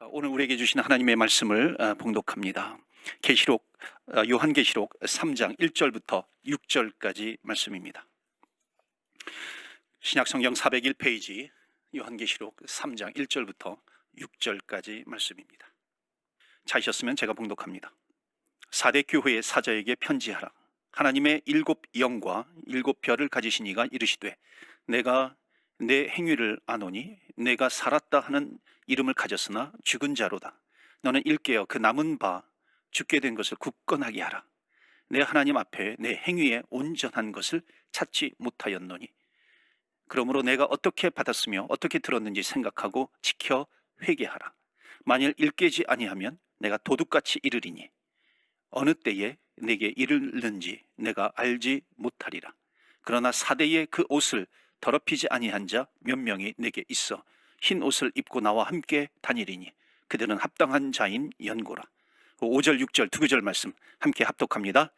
오늘 우리에게 주신 하나님의 말씀을 봉독합니다. 계시록 요한계시록 3장 1절부터 6절까지 말씀입니다. 신약성경 401페이지 요한계시록 3장 1절부터 6절까지 말씀입니다. 찾으셨으면 제가 봉독합니다. 사대 교회의 사자에게 편지하라. 하나님의 일곱 영과 일곱 별을 가지신 이가 이르시되 내가 내 행위를 아노니 내가 살았다 하는 이름을 가졌으나 죽은 자로다. 너는 일깨어 그 남은 바 죽게 된 것을 굳건하게 하라. 내 하나님 앞에 내 행위에 온전한 것을 찾지 못하였노니 그러므로 내가 어떻게 받았으며 어떻게 들었는지 생각하고 지켜 회개하라. 만일 일깨지 아니하면 내가 도둑같이 이르리니 어느 때에 내게 이르는지 내가 알지 못하리라. 그러나 사대의 그 옷을 더럽히지 아니한 자 몇 명이 내게 있어 흰 옷을 입고 나와 함께 다니리니 그들은 합당한 자인 연고라. 5절 6절 두 구절 말씀 함께 합독합니다.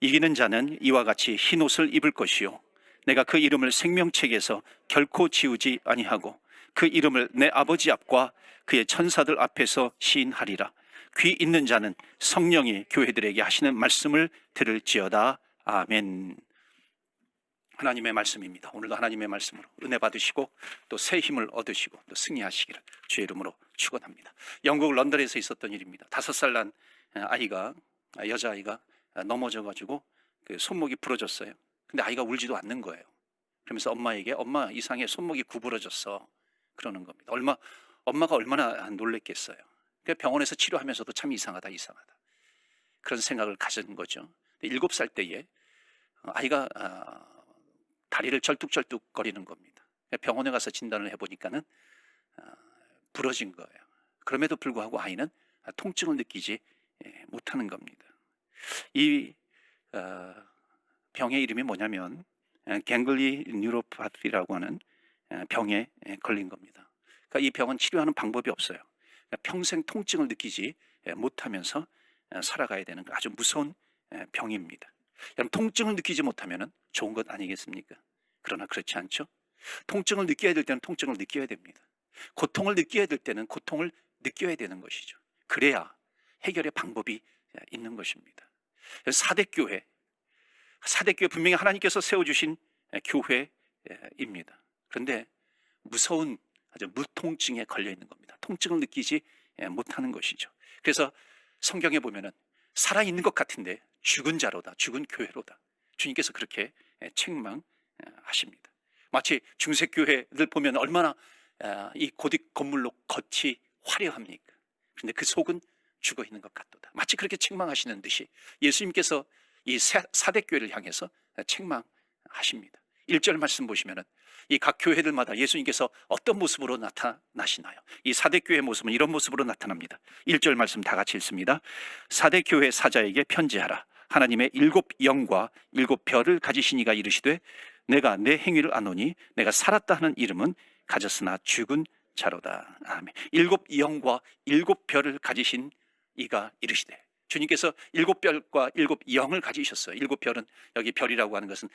이기는 자는 이와 같이 흰 옷을 입을 것이요 내가 그 이름을 생명책에서 결코 지우지 아니하고 그 이름을 내 아버지 앞과 그의 천사들 앞에서 시인하리라. 귀 있는 자는 성령이 교회들에게 하시는 말씀을 들을지어다. 아멘. 하나님의 말씀입니다. 오늘도 하나님의 말씀으로 은혜 받으시고 또 새 힘을 얻으시고 또 승리하시기를 주의 이름으로 축원합니다. 영국 런던에서 있었던 일입니다. 5살 난 아이가 여자아이가 넘어져가지고 그 손목이 부러졌어요. 근데 아이가 울지도 않는 거예요. 그러면서 엄마에게 엄마 이상해 손목이 구부러졌어 그러는 겁니다. 엄마가 얼마나 놀랬겠어요. 병원에서 치료하면서도 참 이상하다 그런 생각을 가진 거죠. 7살 때에 아이가 다리를 절뚝절뚝 거리는 겁니다. 병원에 가서 진단을 해보니까는 부러진 거예요. 그럼에도 불구하고 아이는 통증을 느끼지 못하는 겁니다. 이 병의 이름이 뭐냐면 갱글리 뉴로파티라고 하는 병에 걸린 겁니다. 그러니까 이 병은 치료하는 방법이 없어요. 그러니까 평생 통증을 느끼지 못하면서 살아가야 되는 아주 무서운 병입니다. 여러분, 통증을 느끼지 못하면 좋은 것 아니겠습니까? 그러나 그렇지 않죠? 통증을 느껴야 될 때는 통증을 느껴야 됩니다. 고통을 느껴야 될 때는 고통을 느껴야 되는 것이죠. 그래야 해결의 방법이 있는 것입니다. 사대교회 분명히 하나님께서 세워주신 교회입니다. 그런데 무서운 아주 무통증에 걸려 있는 겁니다. 통증을 느끼지 못하는 것이죠. 그래서 성경에 보면은 살아있는 것 같은데 죽은 자로다, 죽은 교회로다. 주님께서 그렇게 책망하십니다. 마치 중세교회들 보면 얼마나 이 고딕 건물로 겉이 화려합니까? 그런데 그 속은 죽어 있는 것 같도다. 마치 그렇게 책망하시는 듯이 예수님께서 이 사대교회를 향해서 책망하십니다. 1절 말씀 보시면은 이 각 교회들마다 예수님께서 어떤 모습으로 나타나시나요? 이 사대교회 모습은 이런 모습으로 나타납니다. 1절 말씀 다 같이 읽습니다. 사대교회 사자에게 편지하라. 하나님의 일곱 영과 일곱 별을 가지신 이가 이르시되 내가 내 행위를 아노니 내가 살았다 하는 이름은 가졌으나 죽은 자로다. 아멘. 일곱 영과 일곱 별을 가지신 이가 이르시되, 주님께서 일곱 별과 일곱 영을 가지셨어요. 일곱 별은 여기 별이라고 하는 것은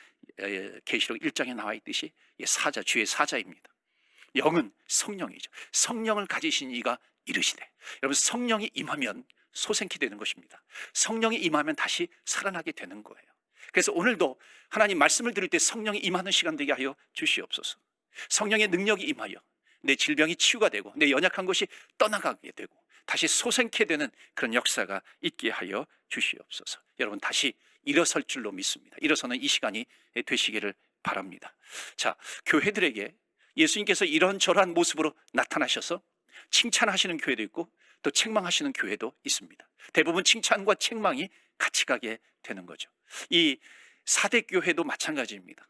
계시록 1장에 나와 있듯이 사자, 주의 사자입니다. 영은 성령이죠. 성령을 가지신 이가 이르시되, 여러분, 성령이 임하면 소생케 되는 것입니다. 성령이 임하면 다시 살아나게 되는 거예요. 그래서 오늘도 하나님 말씀을 들을 때 성령이 임하는 시간 되게 하여 주시옵소서. 성령의 능력이 임하여 내 질병이 치유가 되고 내 연약한 것이 떠나가게 되고 다시 소생케 되는 그런 역사가 있게 하여 주시옵소서. 여러분, 다시 일어설 줄로 믿습니다. 일어서는 이 시간이 되시기를 바랍니다. 자, 교회들에게 예수님께서 이런저런 모습으로 나타나셔서 칭찬하시는 교회도 있고 또 책망하시는 교회도 있습니다. 대부분 칭찬과 책망이 같이 가게 되는 거죠. 이 사대교회도 마찬가지입니다.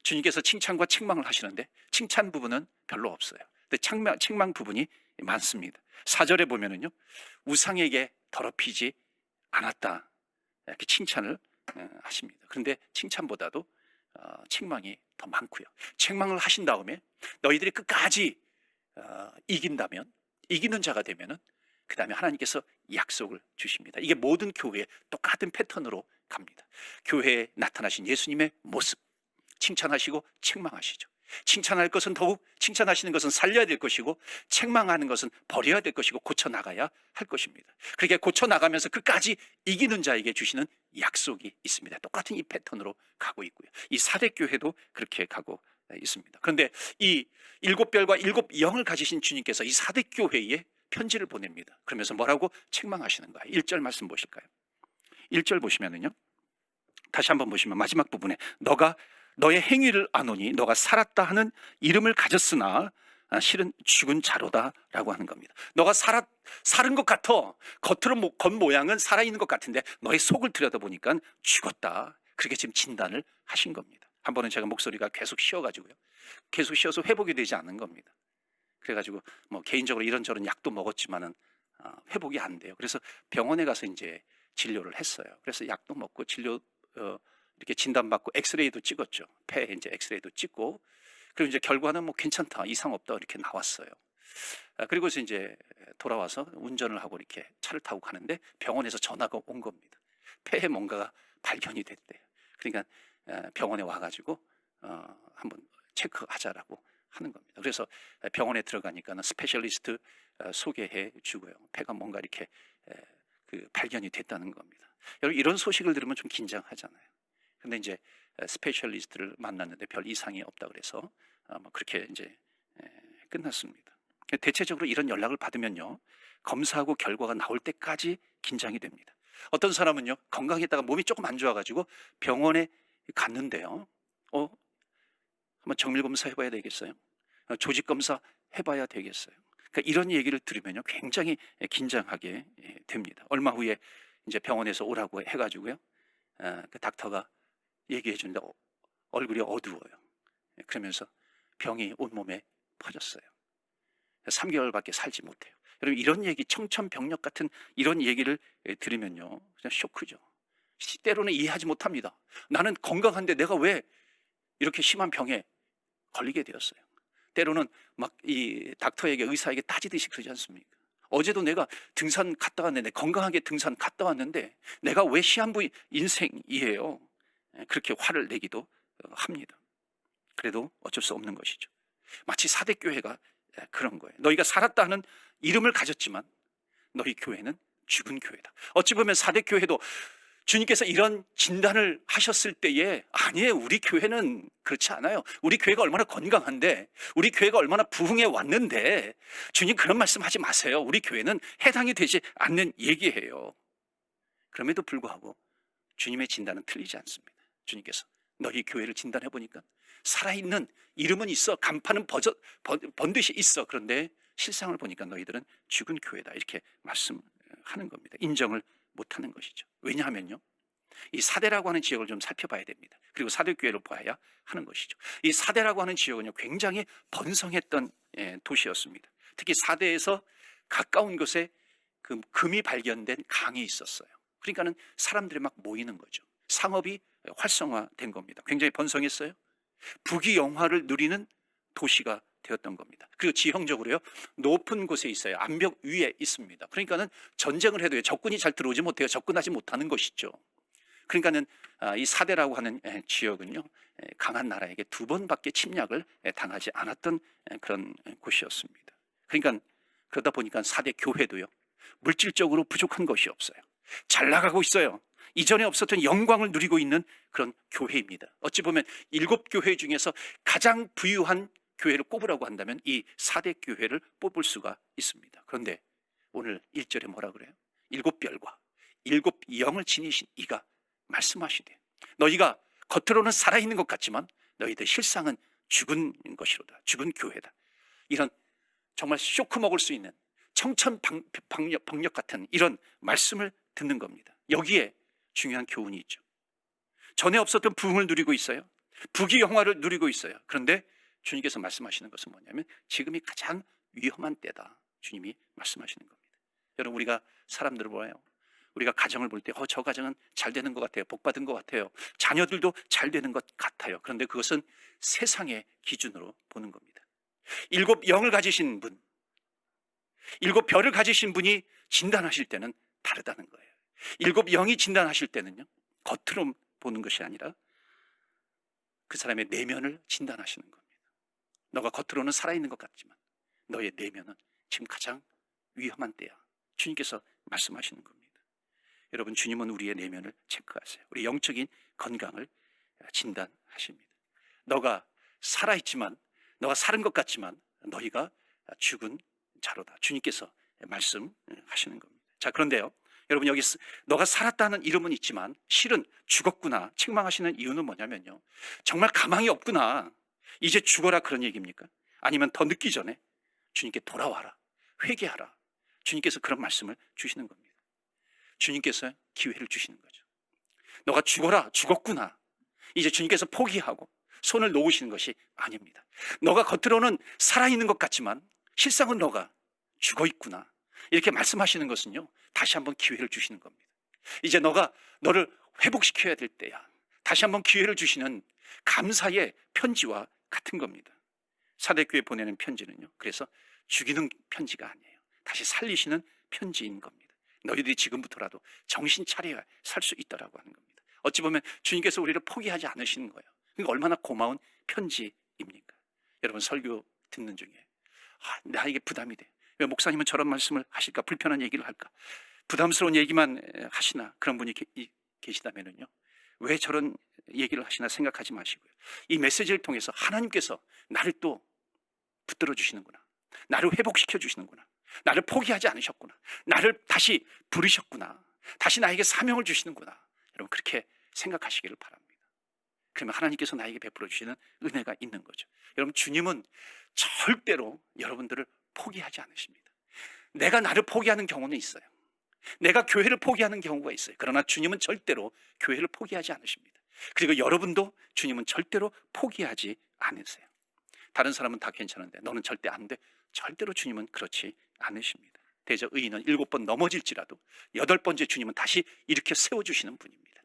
주님께서 칭찬과 책망을 하시는데 칭찬 부분은 별로 없어요. 근데 책망 부분이 많습니다. 4절에 보면은요, 우상에게 더럽히지 않았다 이렇게 칭찬을 하십니다. 그런데 칭찬보다도 책망이 더 많고요. 책망을 하신 다음에 너희들이 끝까지 이긴다면, 이기는 자가 되면은 그 다음에 하나님께서 약속을 주십니다. 이게 모든 교회에 똑같은 패턴으로 갑니다. 교회에 나타나신 예수님의 모습 칭찬하시고 책망하시죠. 칭찬할 것은 더욱 칭찬하시는 것은 살려야 될 것이고, 책망하는 것은 버려야 될 것이고, 고쳐나가야 할 것입니다. 그렇게 고쳐나가면서 끝까지 이기는 자에게 주시는 약속이 있습니다. 똑같은 이 패턴으로 가고 있고요. 이 사대교회도 그렇게 가고 있습니다. 그런데 이 일곱 별과 일곱 영을 가지신 주님께서 이 사대교회에 편지를 보냅니다. 그러면서 뭐라고 책망하시는가? 1절 말씀 보실까요? 1절 보시면은요, 다시 한번 보시면 마지막 부분에 너가 너의 행위를 아노니 너가 살았다 하는 이름을 가졌으나 실은 죽은 자로다 라고 하는 겁니다. 너가 살은 것 같아. 겉으로 겉모양은 살아있는 것 같은데 너의 속을 들여다보니까 죽었다. 그렇게 지금 진단을 하신 겁니다. 한 번은 제가 목소리가 계속 쉬어가지고요, 계속 쉬어서 회복이 되지 않는 겁니다. 그래가지고 뭐 개인적으로 이런저런 약도 먹었지만은 회복이 안 돼요. 그래서 병원에 가서 이제 진료를 했어요. 그래서 약도 먹고 진료 이렇게 진단받고 엑스레이도 찍었죠. 폐 이제 엑스레이도 찍고, 그리고 이제 결과는 뭐 괜찮다, 이상 없다 이렇게 나왔어요. 그리고서 이제 돌아와서 운전을 하고 이렇게 차를 타고 가는데 병원에서 전화가 온 겁니다. 폐에 뭔가가 발견이 됐대요. 그러니까 병원에 와가지고 한번 체크하자라고 하는 겁니다. 그래서 병원에 들어가니까는 스페셜리스트 소개해 주고요, 폐가 뭔가 이렇게 그 발견이 됐다는 겁니다. 여러분, 이런 소식을 들으면 좀 긴장하잖아요. 근데 이제 스페셜리스트를 만났는데 별 이상이 없다 그래서 뭐 그렇게 이제 끝났습니다. 대체적으로 이런 연락을 받으면요, 검사하고 결과가 나올 때까지 긴장이 됩니다. 어떤 사람은요, 건강했다가 몸이 조금 안 좋아가지고 병원에 갔는데요, 한번 정밀 검사 해봐야 되겠어요? 조직 검사 해봐야 되겠어요? 그러니까 이런 얘기를 들으면요, 굉장히 긴장하게 됩니다. 얼마 후에 이제 병원에서 오라고 해가지고요, 그 닥터가 얘기해 주는데 얼굴이 어두워요. 그러면서 병이 온몸에 퍼졌어요. 3개월밖에 살지 못해요. 여러분, 이런 얘기, 청천벽력 같은 이런 얘기를 들으면요, 그냥 쇼크죠. 때로는 이해하지 못합니다. 나는 건강한데 내가 왜 이렇게 심한 병에 걸리게 되었어요. 때로는 막 이 닥터에게, 의사에게 따지듯이 그러지 않습니까? 어제도 내가 등산 갔다 왔는데, 건강하게 등산 갔다 왔는데 내가 왜 시한부 인생이에요? 그렇게 화를 내기도 합니다. 그래도 어쩔 수 없는 것이죠. 마치 사대교회가 그런 거예요. 너희가 살았다 하는 이름을 가졌지만 너희 교회는 죽은 교회다. 어찌 보면 사대교회도 주님께서 이런 진단을 하셨을 때에, 아니에요, 우리 교회는 그렇지 않아요, 우리 교회가 얼마나 건강한데, 우리 교회가 얼마나 부흥해 왔는데, 주님 그런 말씀 하지 마세요, 우리 교회는 해당이 되지 않는 얘기예요. 그럼에도 불구하고 주님의 진단은 틀리지 않습니다. 주님께서 너희 교회를 진단해 보니까 살아있는 이름은 있어, 간판은 번듯이 있어, 그런데 실상을 보니까 너희들은 죽은 교회다, 이렇게 말씀하는 겁니다. 인정을 못하는 것이죠. 왜냐하면요, 이 사대라고 하는 지역을 좀 살펴봐야 됩니다. 그리고 사대교회를 보아야 하는 것이죠. 이 사대라고 하는 지역은요, 굉장히 번성했던 도시였습니다. 특히 사대에서 가까운 곳에 그 금이 발견된 강이 있었어요. 그러니까는 사람들이 막 모이는 거죠. 상업이 활성화된 겁니다. 굉장히 번성했어요. 부귀영화를 누리는 도시가 되었던 겁니다. 그리고 지형적으로요, 높은 곳에 있어요. 암벽 위에 있습니다. 그러니까는 전쟁을 해도요, 적군이 잘 들어오지 못해요. 접근하지 못하는 것이죠. 그러니까는 이 사대라고 하는 지역은요, 강한 나라에게 2번밖에 침략을 당하지 않았던 그런 곳이었습니다. 그러니까 그러다 보니까 사대 교회도요, 물질적으로 부족한 것이 없어요. 잘 나가고 있어요. 이전에 없었던 영광을 누리고 있는 그런 교회입니다. 어찌 보면 7교회 중에서 가장 부유한 교회를 꼽으라고 한다면 이 사대 교회를 뽑을 수가 있습니다. 그런데 오늘 1절에 뭐라 그래요? 7별과 7영을 지니신 이가 말씀하시되 너희가 겉으로는 살아있는 것 같지만 너희들 실상은 죽은 것이로다, 죽은 교회다. 이런 정말 쇼크 먹을 수 있는 청천벽력 같은 이런 말씀을 듣는 겁니다. 여기에 중요한 교훈이 있죠. 전에 없었던 부흥을 누리고 있어요. 부귀영화를 누리고 있어요. 그런데 주님께서 말씀하시는 것은 뭐냐면 지금이 가장 위험한 때다, 주님이 말씀하시는 겁니다. 여러분, 우리가 사람들을 보아요. 우리가 가정을 볼 때 저 가정은 잘 되는 것 같아요, 복 받은 것 같아요, 자녀들도 잘 되는 것 같아요. 그런데 그것은 세상의 기준으로 보는 겁니다. 7영을 가지신 분, 7별을 가지신 분이 진단하실 때는 다르다는 거예요. 7영이 진단하실 때는요, 겉으로 보는 것이 아니라 그 사람의 내면을 진단하시는 겁니다. 너가 겉으로는 살아있는 것 같지만 너의 내면은 지금 가장 위험한 때야. 주님께서 말씀하시는 겁니다. 여러분, 주님은 우리의 내면을 체크하세요. 우리 영적인 건강을 진단하십니다. 너가 살아있지만, 너가 사는 것 같지만 너희가 죽은 자로다. 주님께서 말씀하시는 겁니다. 자, 그런데요, 여러분, 여기 너가 살았다는 이름은 있지만 실은 죽었구나 책망하시는 이유는 뭐냐면요, 정말 가망이 없구나, 이제 죽어라, 그런 얘기입니까? 아니면 더 늦기 전에 주님께 돌아와라, 회개하라, 주님께서 그런 말씀을 주시는 겁니다. 주님께서 기회를 주시는 거죠. 너가 죽어라, 죽었구나, 이제 주님께서 포기하고 손을 놓으시는 것이 아닙니다. 너가 겉으로는 살아있는 것 같지만 실상은 너가 죽어있구나, 이렇게 말씀하시는 것은요, 다시 한번 기회를 주시는 겁니다. 이제 너를 회복시켜야 될 때야. 다시 한번 기회를 주시는 감사의 편지와 같은 겁니다. 사대교회 보내는 편지는요, 그래서 죽이는 편지가 아니에요. 다시 살리시는 편지인 겁니다. 너희들이 지금부터라도 정신 차려야 살 수 있다라고 하는 겁니다. 어찌 보면 주님께서 우리를 포기하지 않으시는 거예요. 그러니까 얼마나 고마운 편지입니까? 여러분, 설교 듣는 중에 나에게 부담이 돼. 왜 목사님은 저런 말씀을 하실까? 불편한 얘기를 할까? 부담스러운 얘기만 하시나? 그런 분이 계시다면요, 왜 저런 얘기를 하시나 생각하지 마시고요, 이 메시지를 통해서 하나님께서 나를 또 붙들어 주시는구나, 나를 회복시켜 주시는구나, 나를 포기하지 않으셨구나, 나를 다시 부르셨구나, 다시 나에게 사명을 주시는구나, 여러분, 그렇게 생각하시기를 바랍니다. 그러면 하나님께서 나에게 베풀어 주시는 은혜가 있는 거죠. 여러분, 주님은 절대로 여러분들을 포기하지 않으십니다. 내가 나를 포기하는 경우는 있어요. 내가 교회를 포기하는 경우가 있어요. 그러나 주님은 절대로 교회를 포기하지 않으십니다. 그리고 여러분도 주님은 절대로 포기하지 않으세요. 다른 사람은 다 괜찮은데 너는 절대 안 돼. 절대로 주님은 그렇지 않으십니다. 대저 의인은 7번 넘어질지라도 8번째 주님은 다시 일으켜 세워주시는 분입니다.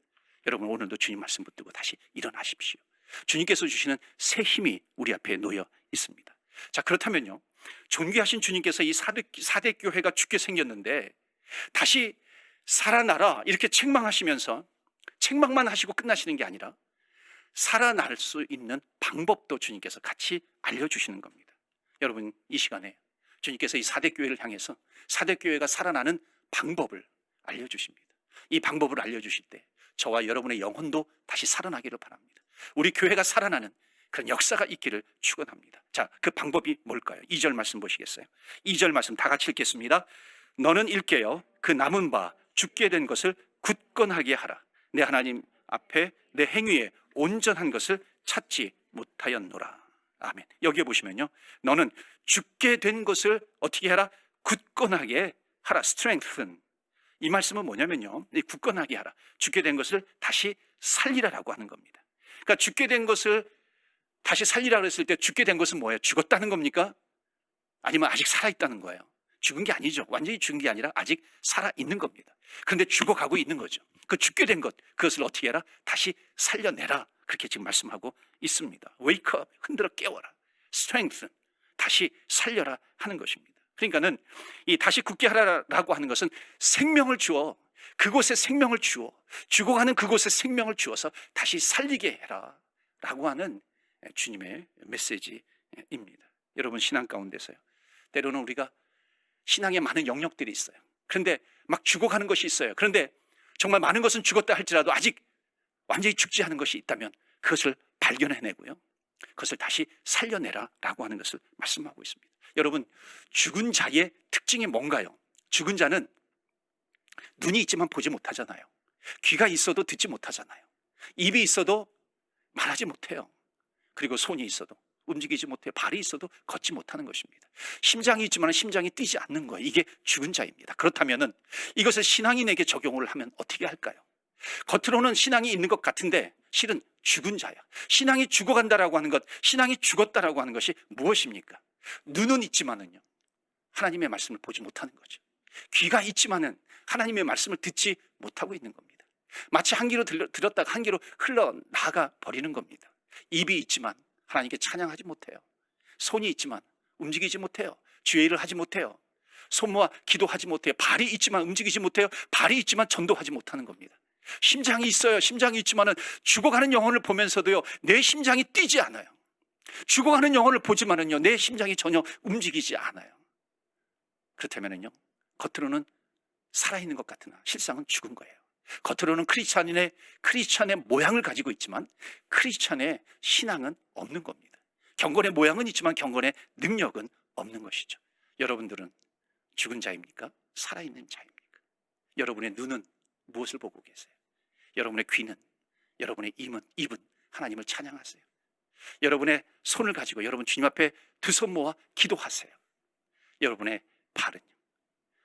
여러분, 오늘도 주님 말씀 붙들고 다시 일어나십시오. 주님께서 주시는 새 힘이 우리 앞에 놓여 있습니다. 자, 그렇다면요, 존귀하신 주님께서 이 사대 교회가 죽게 생겼는데 다시 살아나라, 이렇게 책망하시면서 책망만 하시고 끝나시는 게 아니라 살아날 수 있는 방법도 주님께서 같이 알려주시는 겁니다. 여러분, 이 시간에 주님께서 이 사대교회를 향해서 사대교회가 살아나는 방법을 알려주십니다. 이 방법을 알려주실 때 저와 여러분의 영혼도 다시 살아나기를 바랍니다. 우리 교회가 살아나는 그런 역사가 있기를 축원합니다. 자, 그 방법이 뭘까요? 2절 말씀 보시겠어요? 2절 말씀 다 같이 읽겠습니다. 너는 일깨어 그 남은 바 죽게 된 것을 굳건하게 하라. 내 하나님 앞에 내 행위에 온전한 것을 찾지 못하였노라. 아멘. 여기에 보시면요, 너는 죽게 된 것을 어떻게 하라? 굳건하게 하라. strengthen. 이 말씀은 뭐냐면요, 굳건하게 하라, 죽게 된 것을 다시 살리라라고 하는 겁니다. 그러니까 죽게 된 것을 다시 살리라고 했을 때 죽게 된 것은 뭐예요? 죽었다는 겁니까? 아니면 아직 살아있다는 거예요? 죽은 게 아니죠. 완전히 죽은 게 아니라 아직 살아있는 겁니다. 그런데 죽어가고 있는 거죠. 그 죽게 된 것, 그것을 어떻게 해라? 다시 살려내라. 그렇게 지금 말씀하고 있습니다. Wake up, 흔들어 깨워라. Strengthen, 다시 살려라 하는 것입니다. 그러니까는 이 다시 굳게 하라라고 하는 것은 생명을 주어, 그곳에 생명을 주어, 죽어가는 그곳에 생명을 주어서 다시 살리게 해라 라고 하는 주님의 메시지입니다. 여러분, 신앙 가운데서요, 때로는 우리가 신앙에 많은 영역들이 있어요. 그런데 막 죽어가는 것이 있어요. 그런데 정말 많은 것은 죽었다 할지라도 아직 완전히 죽지 않은 것이 있다면 그것을 발견해내고요, 그것을 다시 살려내라 라고 하는 것을 말씀하고 있습니다. 여러분, 죽은 자의 특징이 뭔가요? 죽은 자는 눈이 있지만 보지 못하잖아요. 귀가 있어도 듣지 못하잖아요. 입이 있어도 말하지 못해요. 그리고 손이 있어도 움직이지 못해요. 발이 있어도 걷지 못하는 것입니다. 심장이 있지만 심장이 뛰지 않는 거예요. 이게 죽은 자입니다. 그렇다면 이것을 신앙인에게 적용을 하면 어떻게 할까요? 겉으로는 신앙이 있는 것 같은데 실은 죽은 자야. 신앙이 죽어간다라고 하는 것, 신앙이 죽었다라고 하는 것이 무엇입니까? 눈은 있지만은요, 하나님의 말씀을 보지 못하는 거죠. 귀가 있지만은 하나님의 말씀을 듣지 못하고 있는 겁니다. 마치 한 귀로 들었다가 한 귀로 흘러나가 버리는 겁니다. 입이 있지만 하나님께 찬양하지 못해요. 손이 있지만 움직이지 못해요. 주의 일을 하지 못해요. 손모아 기도하지 못해요. 발이 있지만 움직이지 못해요. 발이 있지만 전도하지 못하는 겁니다. 심장이 있어요. 심장이 있지만은 죽어가는 영혼을 보면서도요, 내 심장이 뛰지 않아요. 죽어가는 영혼을 보지만은요, 내 심장이 전혀 움직이지 않아요. 그렇다면은요, 겉으로는 살아있는 것 같으나 실상은 죽은 거예요. 겉으로는 크리스찬의 모양을 가지고 있지만 크리스찬의 신앙은 없는 겁니다. 경건의 모양은 있지만 경건의 능력은 없는 것이죠. 여러분들은 죽은 자입니까? 살아있는 자입니까? 여러분의 눈은 무엇을 보고 계세요? 여러분의 귀는, 여러분의 입은 하나님을 찬양하세요. 여러분의 손을 가지고 여러분 주님 앞에 두 손 모아 기도하세요. 여러분의 발은요,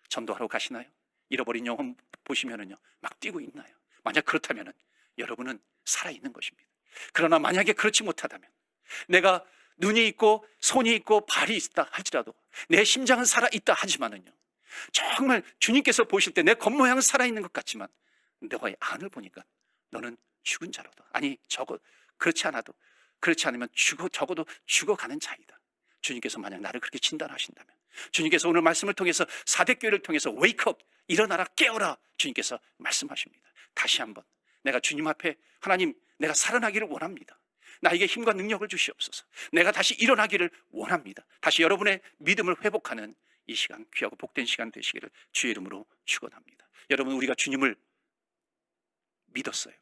전도하러 가시나요? 잃어버린 영혼 보시면은요, 막 뛰고 있나요? 만약 그렇다면은 여러분은 살아있는 것입니다. 그러나 만약에 그렇지 못하다면, 내가 눈이 있고 손이 있고 발이 있다 할지라도 내 심장은 살아있다 하지만은요, 정말 주님께서 보실 때 내 겉모양은 살아있는 것 같지만 너의 안을 보니까 너는 죽은 자로다. 아니, 그렇지 않으면 적어도 죽어가는 자이다. 주님께서 만약 나를 그렇게 진단하신다면, 주님께서 오늘 말씀을 통해서 사대교회를 통해서 웨이크업, 일어나라, 깨어라, 주님께서 말씀하십니다. 다시 한번 내가 주님 앞에, 하나님, 내가 살아나기를 원합니다. 나에게 힘과 능력을 주시옵소서. 내가 다시 일어나기를 원합니다. 다시 여러분의 믿음을 회복하는 이 시간, 귀하고 복된 시간 되시기를 주의 이름으로 축원합니다. 여러분, 우리가 주님을 믿었어요.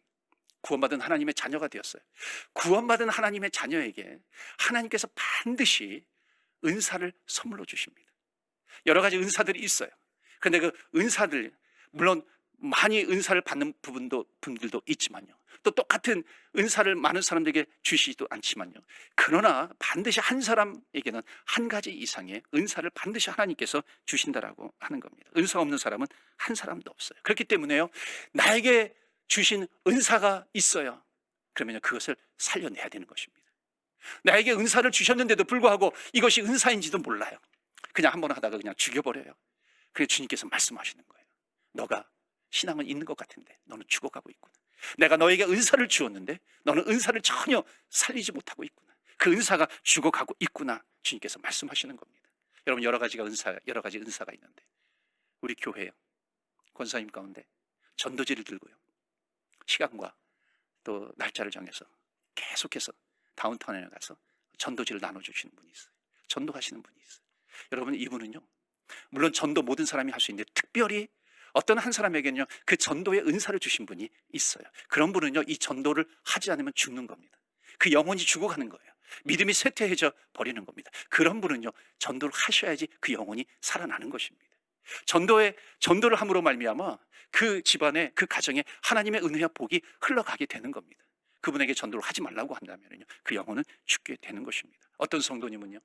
구원받은 하나님의 자녀가 되었어요. 구원받은 하나님의 자녀에게 하나님께서 반드시 은사를 선물로 주십니다. 여러 가지 은사들이 있어요. 그런데 그 은사들, 물론 많이 은사를 받는 분들도 있지만요, 또 똑같은 은사를 많은 사람들에게 주시지도 않지만요, 그러나 반드시 한 사람에게는 한 가지 이상의 은사를 반드시 하나님께서 주신다라고 하는 겁니다. 은사 없는 사람은 한 사람도 없어요. 그렇기 때문에요, 나에게 주신 은사가 있어요. 그러면 그것을 살려내야 되는 것입니다. 나에게 은사를 주셨는데도 불구하고 이것이 은사인지도 몰라요. 그냥 한번 하다가 그냥 죽여버려요. 그래서 주님께서 말씀하시는 거예요. 너가 신앙은 있는 것 같은데 너는 죽어가고 있구나. 내가 너에게 은사를 주었는데 너는 은사를 전혀 살리지 못하고 있구나. 그 은사가 죽어가고 있구나. 주님께서 말씀하시는 겁니다. 여러분, 여러 가지 은사가 있는데 우리 교회요, 권사님 가운데 전도지를 들고요, 시간과 또 날짜를 정해서 계속해서 다운타운에 가서 전도지를 나눠주시는 분이 있어요. 전도하시는 분이 있어요. 여러분, 이분은요, 물론 전도 모든 사람이 할 수 있는데 특별히 어떤 한 사람에게는요, 그 전도의 은사를 주신 분이 있어요. 그런 분은요, 이 전도를 하지 않으면 죽는 겁니다. 그 영혼이 죽어가는 거예요. 믿음이 쇠퇴해져 버리는 겁니다. 그런 분은요, 전도를 하셔야지 그 영혼이 살아나는 것입니다. 전도를 함으로 말미암아 그 집안에, 그 가정에 하나님의 은혜와 복이 흘러가게 되는 겁니다. 그분에게 전도를 하지 말라고 한다면요, 그 영혼은 죽게 되는 것입니다. 어떤 성도님은요,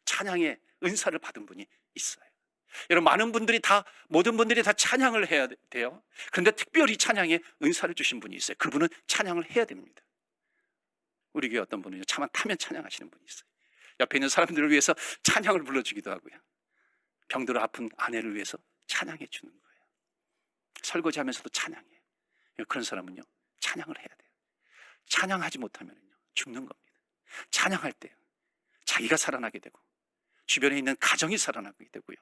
찬양의 은사를 받은 분이 있어요. 여러분, 모든 분들이 다 찬양을 해야 돼요. 그런데 특별히 찬양의 은사를 주신 분이 있어요. 그분은 찬양을 해야 됩니다. 우리 교회 어떤 분은요, 차만 타면 찬양하시는 분이 있어요. 옆에 있는 사람들을 위해서 찬양을 불러주기도 하고요, 병들어 아픈 아내를 위해서 찬양해 주는 거예요. 설거지하면서도 찬양해요. 그런 사람은요, 찬양을 해야 돼요. 찬양하지 못하면요, 죽는 겁니다. 찬양할 때 자기가 살아나게 되고 주변에 있는 가정이 살아나게 되고요,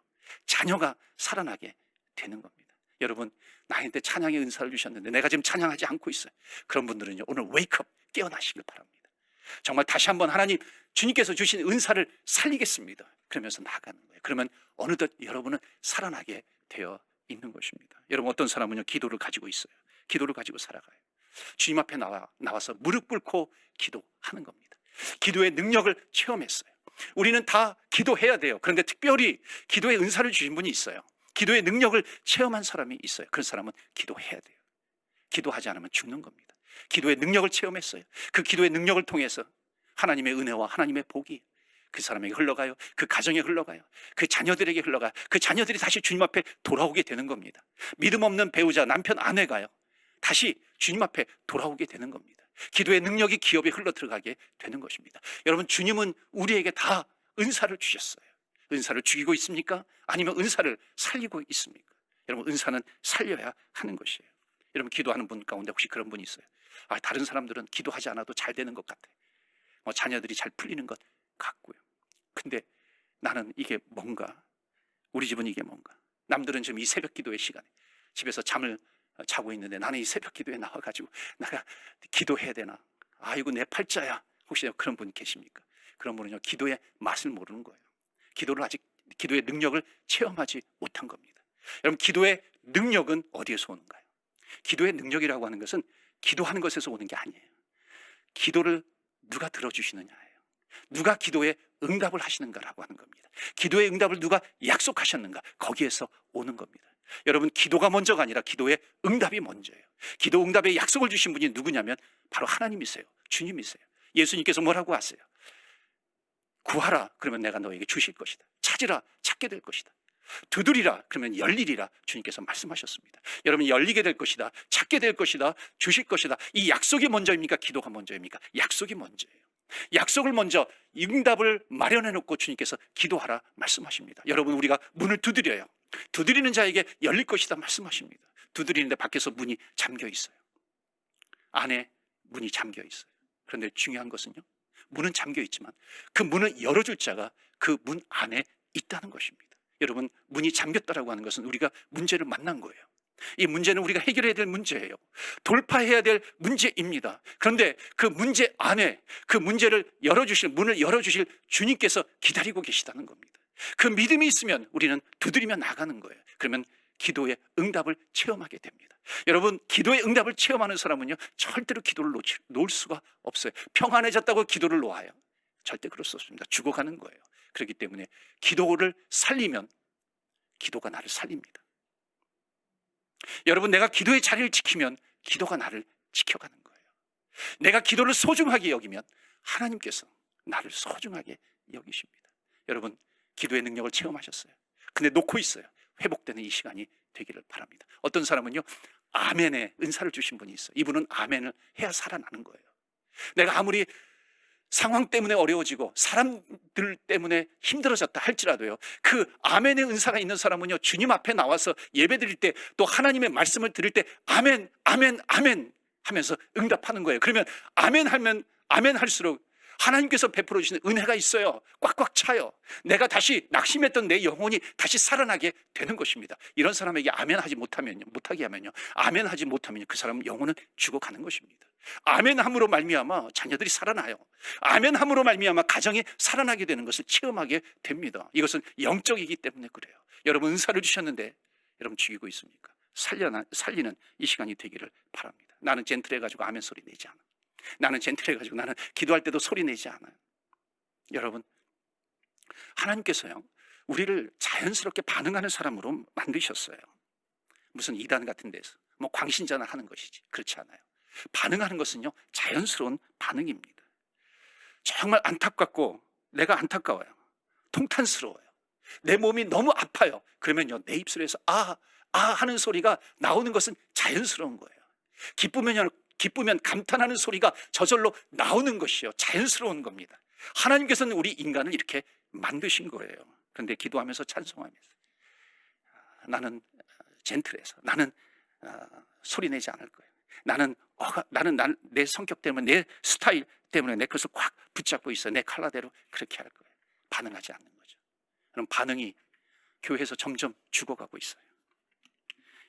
자녀가 살아나게 되는 겁니다. 여러분, 나한테 찬양의 은사를 주셨는데 내가 지금 찬양하지 않고 있어요. 그런 분들은요, 오늘 웨이크업, 깨어나시길 바랍니다. 정말 다시 한번 하나님, 주님께서 주신 은사를 살리겠습니다, 그러면서 나아가는 거예요. 그러면 어느덧 여러분은 살아나게 되어 있는 것입니다. 여러분, 어떤 사람은요, 기도를 가지고 있어요. 기도를 가지고 살아가요. 주님 앞에 나와서 무릎 꿇고 기도하는 겁니다. 기도의 능력을 체험했어요. 우리는 다 기도해야 돼요. 그런데 특별히 기도의 은사를 주신 분이 있어요. 기도의 능력을 체험한 사람이 있어요. 그런 사람은 기도해야 돼요. 기도하지 않으면 죽는 겁니다. 기도의 능력을 체험했어요. 그 기도의 능력을 통해서 하나님의 은혜와 하나님의 복이 그 사람에게 흘러가요. 그 가정에 흘러가요. 그 자녀들에게 흘러가요. 그 자녀들이 다시 주님 앞에 돌아오게 되는 겁니다. 믿음 없는 배우자, 남편, 아내가요, 다시 주님 앞에 돌아오게 되는 겁니다. 기도의 능력이 기업에 흘러 들어가게 되는 것입니다. 여러분, 주님은 우리에게 다 은사를 주셨어요. 은사를 죽이고 있습니까? 아니면 은사를 살리고 있습니까? 여러분, 은사는 살려야 하는 것이에요. 여러분, 기도하는 분 가운데 혹시 그런 분이 있어요? 다른 사람들은 기도하지 않아도 잘 되는 것 같아. 자녀들이 잘 풀리는 것 같고요. 근데 나는 이게 뭔가, 우리 집은 이게 뭔가. 남들은 지금 이 새벽 기도의 시간에 집에서 잠을 자고 있는데 나는 이 새벽 기도에 나와가지고 내가 기도해야 되나? 아이고, 내 팔자야. 혹시 그런 분 계십니까? 그런 분은요, 기도의 맛을 모르는 거예요. 기도의 능력을 체험하지 못한 겁니다. 여러분, 기도의 능력은 어디에서 오는가요? 기도의 능력이라고 하는 것은 기도하는 것에서 오는 게 아니에요. 기도를 누가 들어주시느냐예요. 누가 기도에 응답을 하시는가라고 하는 겁니다. 기도의 응답을 누가 약속하셨는가, 거기에서 오는 겁니다. 여러분, 기도가 먼저가 아니라 기도의 응답이 먼저예요. 기도 응답의 약속을 주신 분이 누구냐면 바로 하나님이세요. 주님이세요. 예수님께서 뭐라고 하세요? 구하라, 그러면 내가 너에게 주실 것이다. 찾으라, 찾게 될 것이다. 두드리라, 그러면 열리리라, 주님께서 말씀하셨습니다. 여러분, 열리게 될 것이다, 찾게 될 것이다, 주실 것이다. 이 약속이 먼저입니까? 기도가 먼저입니까? 약속이 먼저예요. 약속을 먼저, 응답을 마련해 놓고 주님께서 기도하라 말씀하십니다. 여러분, 우리가 문을 두드려요. 두드리는 자에게 열릴 것이다 말씀하십니다. 두드리는데 밖에서 문이 잠겨 있어요. 안에 문이 잠겨 있어요. 그런데 중요한 것은요, 문은 잠겨 있지만 그 문을 열어줄 자가 그 문 안에 있다는 것입니다. 여러분, 문이 잠겼다라고 하는 것은 우리가 문제를 만난 거예요. 이 문제는 우리가 해결해야 될 문제예요. 돌파해야 될 문제입니다. 그런데 그 문제 안에 그 문제를 열어주실, 문을 열어주실 주님께서 기다리고 계시다는 겁니다. 그 믿음이 있으면 우리는 두드리며 나가는 거예요. 그러면 기도의 응답을 체험하게 됩니다. 여러분, 기도의 응답을 체험하는 사람은요, 절대로 기도를 놓을 수가 없어요. 평안해졌다고 기도를 놓아요? 절대 그럴 수 없습니다. 죽어가는 거예요. 그렇기 때문에 기도를 살리면 기도가 나를 살립니다. 여러분, 내가 기도의 자리를 지키면 기도가 나를 지켜가는 거예요. 내가 기도를 소중하게 여기면 하나님께서 나를 소중하게 여기십니다. 여러분, 기도의 능력을 체험하셨어요. 근데 놓고 있어요. 회복되는 이 시간이 되기를 바랍니다. 어떤 사람은요, 아멘의 은사를 주신 분이 있어요. 이분은 아멘을 해야 살아나는 거예요. 내가 아무리 상황 때문에 어려워지고 사람들 때문에 힘들어졌다 할지라도요, 그 아멘의 은사가 있는 사람은요, 주님 앞에 나와서 예배 드릴 때, 또 하나님의 말씀을 들을 때 아멘, 아멘, 아멘 하면서 응답하는 거예요. 그러면 아멘 하면 아멘 할수록 하나님께서 베풀어 주시는 은혜가 있어요. 꽉꽉 차요. 내가 다시 낙심했던 내 영혼이 다시 살아나게 되는 것입니다. 이런 사람에게 아멘 하지 못하게 하면요, 아멘 하지 못하면 그 사람 영혼은 죽어가는 것입니다. 아멘 함으로 말미암아 자녀들이 살아나요. 아멘 함으로 말미암아 가정이 살아나게 되는 것을 체험하게 됩니다. 이것은 영적이기 때문에 그래요. 여러분, 은사를 주셨는데 여러분 죽이고 있습니까? 살리는 이 시간이 되기를 바랍니다. 나는 젠틀해가지고 아멘 소리 내지 않아. 나는 젠틀해가지고 나는 기도할 때도 소리 내지 않아요. 여러분, 하나님께서요, 우리를 자연스럽게 반응하는 사람으로 만드셨어요. 무슨 이단 같은 데서 뭐 광신전을 하는 것이지, 그렇지 않아요. 반응하는 것은요, 자연스러운 반응입니다. 정말 안타깝고 내가 안타까워요. 통탄스러워요. 내 몸이 너무 아파요. 그러면요, 내 입술에서 아 하는 소리가 나오는 것은 자연스러운 거예요. 기쁘면 감탄하는 소리가 저절로 나오는 것이요, 자연스러운 겁니다. 하나님께서는 우리 인간을 이렇게 만드신 거예요. 그런데 기도하면서 찬송하면서 나는 젠틀해서, 나는 소리 내지 않을 거예요. 나는 내 성격 때문에, 내 스타일 때문에 내 것을 꽉 붙잡고 있어. 내 칼라대로 그렇게 할 거예요. 반응하지 않는 거죠. 그럼 반응이 교회에서 점점 죽어가고 있어요.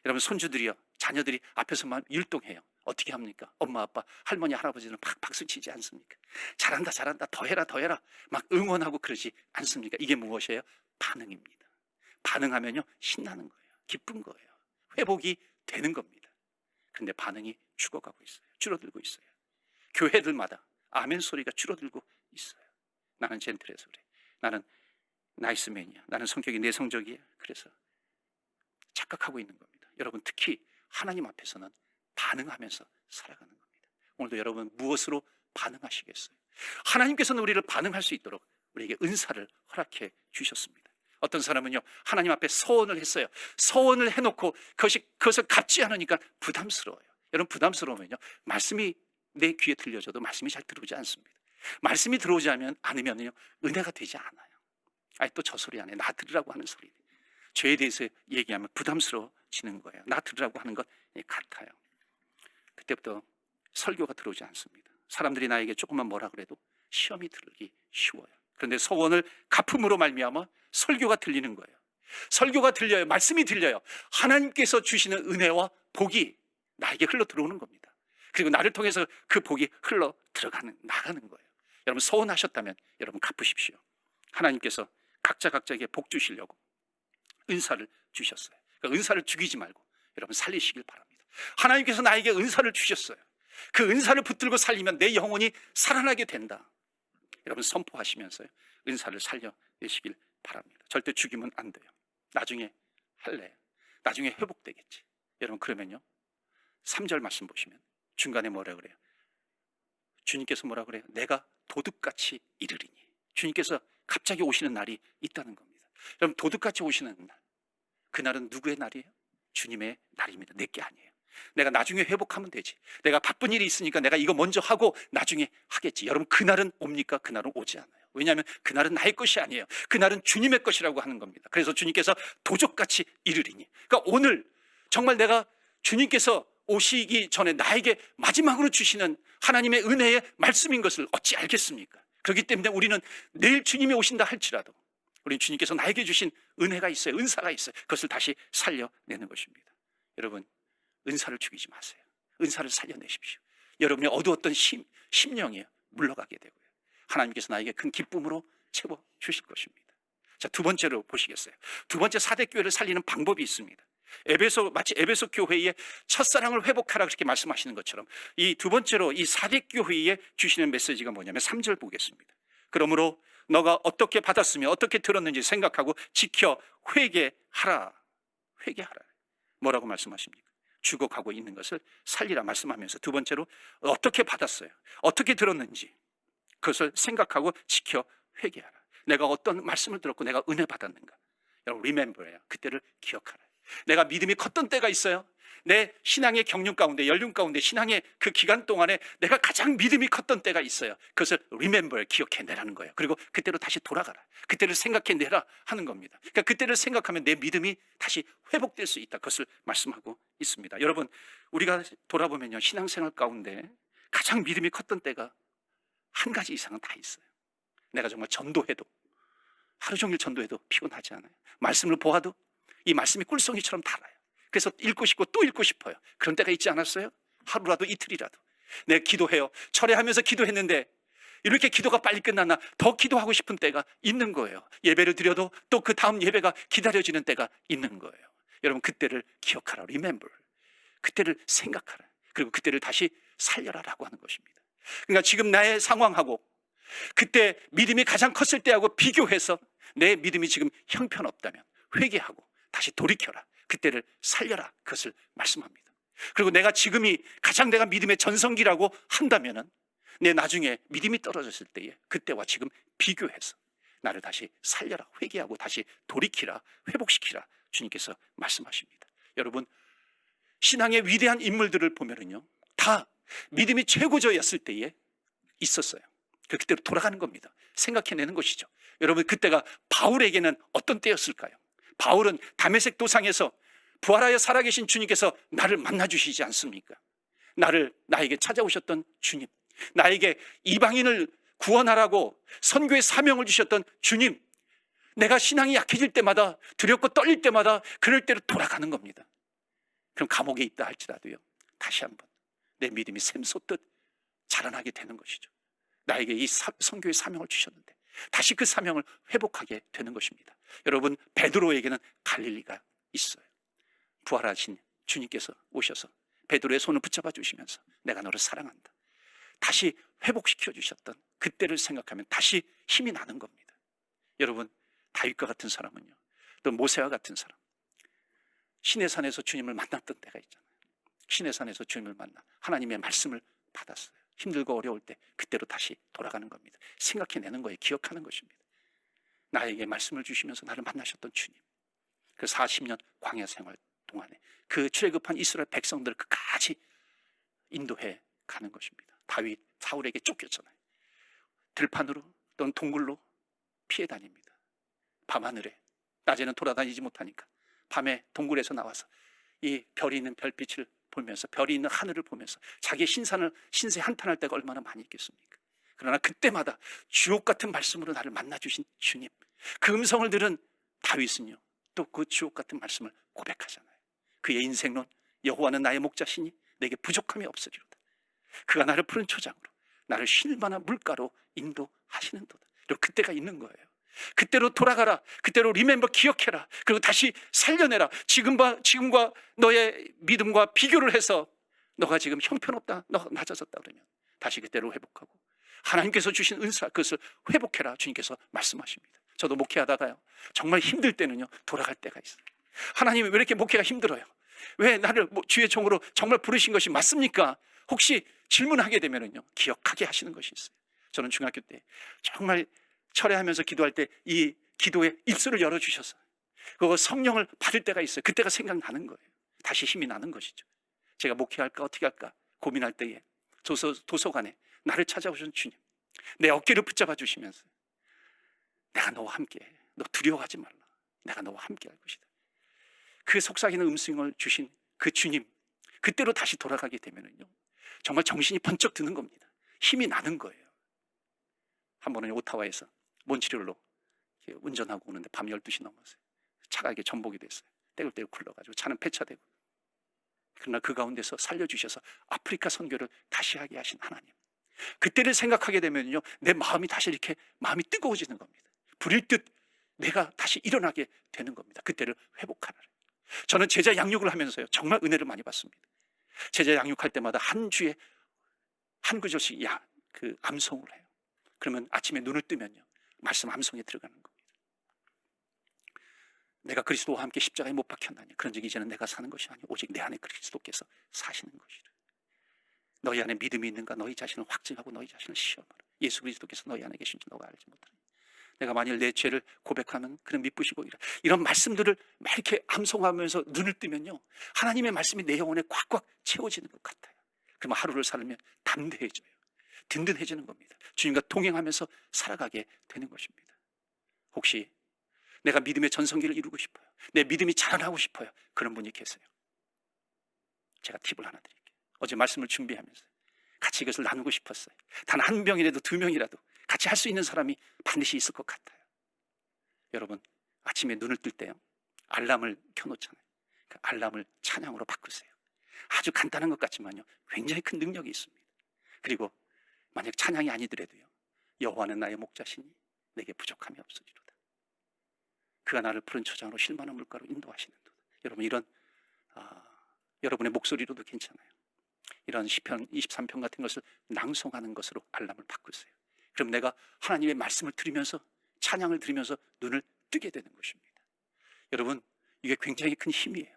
여러분, 손주들이요, 자녀들이 앞에서만 율동해요. 어떻게 합니까? 엄마, 아빠, 할머니, 할아버지는 막 박수 치지 않습니까? 잘한다, 잘한다, 더 해라, 더 해라, 막 응원하고 그러지 않습니까? 이게 무엇이에요? 반응입니다. 반응하면요, 신나는 거예요. 기쁜 거예요. 회복이 되는 겁니다. 그런데 반응이 죽어가고 있어요. 줄어들고 있어요. 교회들마다 아멘 소리가 줄어들고 있어요. 나는 젠틀해서 그래. 나는 나이스맨이야. 나는 성격이 내성적이야. 그래서 착각하고 있는 겁니다. 여러분, 특히 하나님 앞에서는 반응하면서 살아가는 겁니다. 오늘도 여러분, 무엇으로 반응하시겠어요? 하나님께서는 우리를 반응할 수 있도록 우리에게 은사를 허락해 주셨습니다. 어떤 사람은요, 하나님 앞에 서원을 했어요. 서원을 해놓고 그것을 갚지 않으니까 부담스러워요. 여러분, 부담스러우면요, 말씀이 내 귀에 들려줘도 말씀이 잘 들어오지 않습니다. 말씀이 들어오지 않으면요, 은혜가 되지 않아요. 아니, 또 저 소리 안 해. 나 들으라고 하는 소리. 죄에 대해서 얘기하면 부담스러워지는 거예요. 나 들으라고 하는 것 같아요. 그때부터 설교가 들어오지 않습니다. 사람들이 나에게 조금만 뭐라 그래도 시험이 들기 쉬워요. 그런데 서원을 갚음으로 말미암아 설교가 들리는 거예요. 설교가 들려요. 말씀이 들려요. 하나님께서 주시는 은혜와 복이 나에게 흘러 들어오는 겁니다. 그리고 나를 통해서 그 복이 흘러 나가는 거예요. 여러분 서운하셨다면 여러분 갚으십시오. 하나님께서 각자에게 복 주시려고 은사를 주셨어요. 그러니까 은사를 죽이지 말고 여러분 살리시길 바랍니다. 하나님께서 나에게 은사를 주셨어요. 그 은사를 붙들고 살리면 내 영혼이 살아나게 된다. 여러분 선포하시면서요, 은사를 살려내시길 바랍니다. 절대 죽이면 안 돼요. 나중에 할래, 나중에 회복되겠지. 여러분 그러면요, 3절 말씀 보시면 중간에 뭐라 그래요? 주님께서 뭐라 그래요? 내가 도둑같이 이르리니. 주님께서 갑자기 오시는 날이 있다는 겁니다. 여러분 도둑같이 오시는 날, 그날은 누구의 날이에요? 주님의 날입니다. 내게 아니에요. 내가 나중에 회복하면 되지. 내가 바쁜 일이 있으니까 내가 이거 먼저 하고 나중에 하겠지. 여러분 그날은 옵니까? 그날은 오지 않아요. 왜냐하면 그날은 나의 것이 아니에요. 그날은 주님의 것이라고 하는 겁니다. 그래서 주님께서 도적같이 이르리니. 그러니까 오늘 정말 내가 주님께서 오시기 전에 나에게 마지막으로 주시는 하나님의 은혜의 말씀인 것을 어찌 알겠습니까? 그렇기 때문에 우리는 내일 주님이 오신다 할지라도 우리 주님께서 나에게 주신 은혜가 있어요. 은사가 있어요. 그것을 다시 살려내는 것입니다. 여러분 은사를 죽이지 마세요. 은사를 살려내십시오. 여러분의 어두웠던 심령이 물러가게 되고요, 하나님께서 나에게 큰 기쁨으로 채워 주실 것입니다. 자, 두 번째로 보시겠어요? 두 번째 사대교회를 살리는 방법이 있습니다. 마치 에베소 교회의 첫사랑을 회복하라 그렇게 말씀하시는 것처럼 이 두 번째로 이 사대교회에 주시는 메시지가 뭐냐면 3절 보겠습니다. 그러므로 너가 어떻게 받았으며 어떻게 들었는지 생각하고 지켜 회개하라. 회개하라. 뭐라고 말씀하십니까? 죽어가고 있는 것을 살리라 말씀하면서 두 번째로 어떻게 받았어요, 어떻게 들었는지 그것을 생각하고 지켜 회개하라. 내가 어떤 말씀을 들었고 내가 은혜 받았는가. 여러분 remember예요. 그때를 기억하라. 내가 믿음이 컸던 때가 있어요. 내 신앙의 경륜 가운데, 연륜 가운데, 신앙의 그 기간 동안에 내가 가장 믿음이 컸던 때가 있어요. 그것을 remember, 기억해내라는 거예요. 그리고 그때로 다시 돌아가라. 그때를 생각해내라 하는 겁니다. 그러니까 그때를 생각하면 내 믿음이 다시 회복될 수 있다. 그것을 말씀하고 있습니다. 여러분 우리가 돌아보면요, 신앙생활 가운데 가장 믿음이 컸던 때가 한 가지 이상은 다 있어요. 내가 정말 전도해도, 하루 종일 전도해도 피곤하지 않아요. 말씀을 보아도 이 말씀이 꿀송이처럼 달아요. 그래서 읽고 싶고 또 읽고 싶어요. 그런 때가 있지 않았어요? 하루라도 이틀이라도. 내가 기도해요. 철회하면서 기도했는데 이렇게 기도가 빨리 끝났나 더 기도하고 싶은 때가 있는 거예요. 예배를 드려도 또 그 다음 예배가 기다려지는 때가 있는 거예요. 여러분 그때를 기억하라. remember. 그때를 생각하라. 그리고 그때를 다시 살려라라고 하는 것입니다. 그러니까 지금 나의 상황하고 그때 믿음이 가장 컸을 때하고 비교해서 내 믿음이 지금 형편없다면 회개하고 다시 돌이켜라. 그때를 살려라. 그것을 말씀합니다. 그리고 내가 지금이 가장 내가 믿음의 전성기라고 한다면은 내 나중에 믿음이 떨어졌을 때에 그때와 지금 비교해서 나를 다시 살려라. 회개하고 다시 돌이키라. 회복시키라. 주님께서 말씀하십니다. 여러분 신앙의 위대한 인물들을 보면은요, 다 믿음이 최고조였을 때에 있었어요. 그때로 돌아가는 겁니다. 생각해내는 것이죠. 여러분 그때가 바울에게는 어떤 때였을까요? 바울은 다메섹 도상에서 부활하여 살아계신 주님께서 나를 만나주시지 않습니까? 나에게 찾아오셨던 주님, 나에게 이방인을 구원하라고 선교의 사명을 주셨던 주님, 내가 신앙이 약해질 때마다 두렵고 떨릴 때마다 그럴 때로 돌아가는 겁니다. 그럼 감옥에 있다 할지라도요, 다시 한번 내 믿음이 샘솟듯 자라나게 되는 것이죠. 나에게 이 선교의 사명을 주셨는데 다시 그 사명을 회복하게 되는 것입니다. 여러분 베드로에게는 갈릴리가 있어요. 부활하신 주님께서 오셔서 베드로의 손을 붙잡아 주시면서 내가 너를 사랑한다, 다시 회복시켜 주셨던 그때를 생각하면 다시 힘이 나는 겁니다. 여러분 다윗과 같은 사람은요, 또 모세와 같은 사람, 시내산에서 주님을 만났던 때가 있잖아요. 시내산에서 주님을 만나 하나님의 말씀을 받았어요. 힘들고 어려울 때 그때로 다시 돌아가는 겁니다. 생각해내는 거예요. 기억하는 것입니다. 나에게 말씀을 주시면서 나를 만나셨던 주님, 그 40년 광야 생활 동안에 그 출애굽한 이스라엘 백성들을 끝까지 인도해 가는 것입니다. 다윗 사울에게 쫓겼잖아요. 들판으로 또는 동굴로 피해 다닙니다. 밤하늘에, 낮에는 돌아다니지 못하니까 밤에 동굴에서 나와서 이 별이 있는 별빛을 보면서, 별이 있는 하늘을 보면서 자기의 신세 한탄할 때가 얼마나 많이 있겠습니까? 그러나 그때마다 주옥 같은 말씀으로 나를 만나주신 주님, 그 음성을 들은 다윗은요, 또 그 주옥 같은 말씀을 고백하잖아요. 그의 인생론, 여호와는 나의 목자시니 내게 부족함이 없으리로다. 그가 나를 푸른 초장으로 나를 쉴만한 물가로 인도하시는도다. 그리고 그때가 있는 거예요. 그때로 돌아가라. 그때로 리멤버, 기억해라. 그리고 다시 살려내라. 지금과 너의 믿음과 비교를 해서 너가 지금 형편없다, 너가 낮아졌다 그러면 다시 그때로 회복하고 하나님께서 주신 은사, 그것을 회복해라. 주님께서 말씀하십니다. 저도 목회하다가요, 정말 힘들 때는요, 돌아갈 때가 있어요. 하나님이 왜 이렇게 목회가 힘들어요? 왜 나를 주의 종으로 정말 부르신 것이 맞습니까? 혹시 질문하게 되면은요, 기억하게 하시는 것이 있어요. 저는 중학교 때 정말 철회하면서 기도할 때 이 기도의 입술을 열어주셔서 그거 성령을 받을 때가 있어요. 그때가 생각나는 거예요. 다시 힘이 나는 것이죠. 제가 목회할까 어떻게 할까 고민할 때에 도서관에 나를 찾아오신 주님, 내 어깨를 붙잡아 주시면서 내가 너와 함께해. 너 두려워하지 말라. 내가 너와 함께할 것이다. 그 속삭이는 음성을 주신 그 주님, 그때로 다시 돌아가게 되면은요, 정말 정신이 번쩍 드는 겁니다. 힘이 나는 거예요. 한 번은 오타와에서 몬트리올로 운전하고 오는데 밤 12시 넘었어요. 차가 이게 전복이 됐어요. 떼굴떼굴 굴러가지고 차는 폐차되고. 그러나 그 가운데서 살려주셔서 아프리카 선교를 다시 하게 하신 하나님, 그때를 생각하게 되면요, 내 마음이 다시 이렇게 마음이 뜨거워지는 겁니다. 불일 듯 내가 다시 일어나게 되는 겁니다. 그때를 회복하라. 저는 제자 양육을 하면서요, 정말 은혜를 많이 받습니다. 제자 양육할 때마다 한 주에 한 구절씩 그 암송을 해요. 그러면 아침에 눈을 뜨면요, 말씀 암송에 들어가는 겁니다. 내가 그리스도와 함께 십자가에 못 박혔나니 그런즉 이제는 내가 사는 것이 아니오 오직 내 안에 그리스도께서 사시는 것이라. 너희 안에 믿음이 있는가 너희 자신을 확증하고 너희 자신을 시험하라. 예수 그리스도께서 너희 안에 계신지 너가 알지 못하니 내가 만일 내 죄를 고백하면 그는 미쁘시고 이런 말씀들을 막 이렇게 암송하면서 눈을 뜨면요, 하나님의 말씀이 내 영혼에 꽉꽉 채워지는 것 같아요. 그러면 하루를 살면 담대해져요. 든든해지는 겁니다. 주님과 동행하면서 살아가게 되는 것입니다. 혹시 내가 믿음의 전성기를 이루고 싶어요, 내 믿음이 자라나고 싶어요, 그런 분이 계세요. 제가 팁을 하나 드릴게요. 어제 말씀을 준비하면서 같이 이것을 나누고 싶었어요. 단 한 명이라도 두 명이라도 같이 할 수 있는 사람이 반드시 있을 것 같아요. 여러분, 아침에 눈을 뜰 때요, 알람을 켜놓잖아요. 그 알람을 찬양으로 바꾸세요. 아주 간단한 것 같지만요, 굉장히 큰 능력이 있습니다. 그리고 만약 찬양이 아니더라도요, 여호와는 나의 목자시니 내게 부족함이 없으리로다. 그가 나를 푸른 초장으로 쉴만한 물가로 인도하시는도다. 여러분, 이런 여러분의 목소리로도 괜찮아요. 이런 시편 23편 같은 것을 낭송하는 것으로 알람을 바꾸세요. 그럼 내가 하나님의 말씀을 들으면서, 찬양을 들으면서 눈을 뜨게 되는 것입니다. 여러분, 이게 굉장히 큰 힘이에요.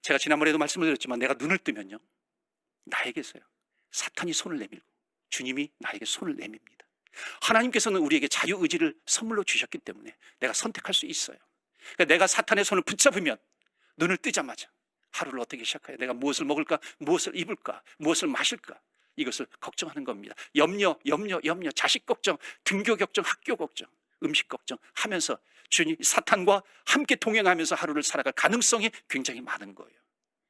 제가 지난번에도 말씀을 드렸지만 내가 눈을 뜨면요, 나에게서요, 사탄이 손을 내밀고 주님이 나에게 손을 내밉니다. 하나님께서는 우리에게 자유의지를 선물로 주셨기 때문에 내가 선택할 수 있어요. 그러니까 내가 사탄의 손을 붙잡으면 눈을 뜨자마자 하루를 어떻게 시작해야, 내가 무엇을 먹을까, 무엇을 입을까, 무엇을 마실까, 이것을 걱정하는 겁니다. 염려, 자식 걱정, 등교 걱정, 학교 걱정, 음식 걱정 하면서 주님, 사탄과 함께 동행하면서 하루를 살아갈 가능성이 굉장히 많은 거예요.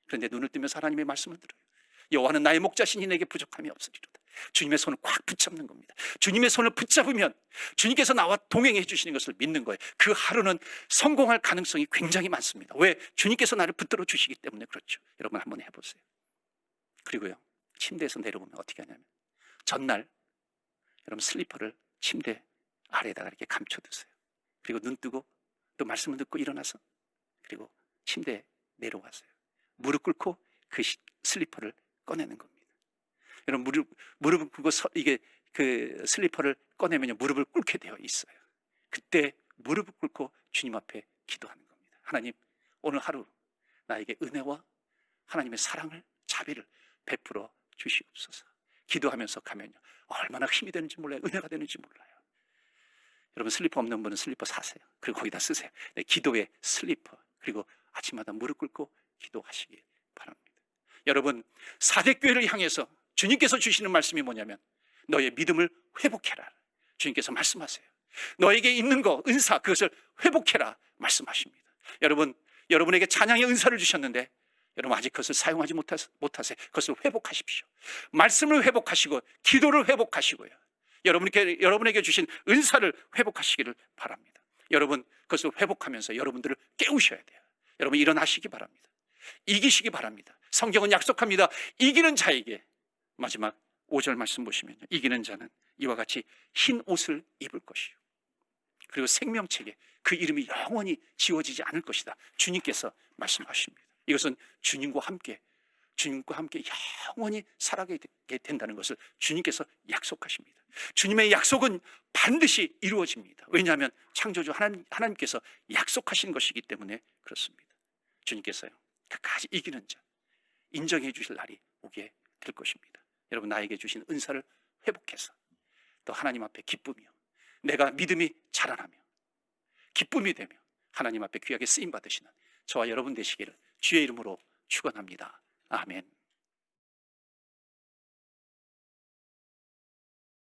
그런데 눈을 뜨면서 하나님의 말씀을 들어요. 여호와는 나의 목자시니 내게 부족함이 없으리로다. 주님의 손을 꽉 붙잡는 겁니다. 주님의 손을 붙잡으면 주님께서 나와 동행해 주시는 것을 믿는 거예요. 그 하루는 성공할 가능성이 굉장히 많습니다. 왜? 주님께서 나를 붙들어 주시기 때문에 그렇죠. 여러분 한번 해보세요. 그리고요, 침대에서 내려오면 어떻게 하냐면 전날 여러분 슬리퍼를 침대 아래에다가 이렇게 감춰두세요. 그리고 눈 뜨고 또 말씀을 듣고 일어나서 그리고 침대에 내려가세요. 무릎 꿇고 그 슬리퍼를 꺼내는 겁니다. 여러분, 무릎을 꿇고 이게 그 슬리퍼를 꺼내면요, 무릎을 꿇게 되어 있어요. 그때 무릎을 꿇고 주님 앞에 기도하는 겁니다. 하나님, 오늘 하루 나에게 은혜와 하나님의 사랑을, 자비를 베풀어 주시옵소서. 기도하면서 가면요, 얼마나 힘이 되는지 몰라요. 은혜가 되는지 몰라요. 여러분, 슬리퍼 없는 분은 슬리퍼 사세요. 그리고 거기다 쓰세요. 네, 기도의 슬리퍼. 그리고 아침마다 무릎 꿇고 기도하시기 바랍니다. 여러분, 사대교회를 향해서 주님께서 주시는 말씀이 뭐냐면 너의 믿음을 회복해라. 주님께서 말씀하세요. 너에게 있는 거, 은사, 그것을 회복해라 말씀하십니다. 여러분, 여러분에게 찬양의 은사를 주셨는데 여러분 아직 그것을 사용하지 못하세요. 그것을 회복하십시오. 말씀을 회복하시고 기도를 회복하시고요, 여러분에게 주신 은사를 회복하시기를 바랍니다. 여러분, 그것을 회복하면서 여러분들을 깨우셔야 돼요. 여러분, 일어나시기 바랍니다. 이기시기 바랍니다. 성경은 약속합니다. 이기는 자에게 마지막 5절 말씀 보시면요, 이기는 자는 이와 같이 흰 옷을 입을 것이요, 그리고 생명책에 그 이름이 영원히 지워지지 않을 것이다. 주님께서 말씀하십니다. 이것은 주님과 함께 영원히 살아가게 된다는 것을 주님께서 약속하십니다. 주님의 약속은 반드시 이루어집니다. 왜냐하면 창조주 하나님께서 약속하신 것이기 때문에 그렇습니다. 주님께서요, 끝까지 이기는 자 인정해 주실 날이 오게 될 것입니다. 여러분, 나에게 주신 은사를 회복해서 또 하나님 앞에 기쁨이요, 내가 믿음이 자라나며 기쁨이 되며 하나님 앞에 귀하게 쓰임 받으시는 저와 여러분 되시기를 주의 이름으로 축원합니다. 아멘.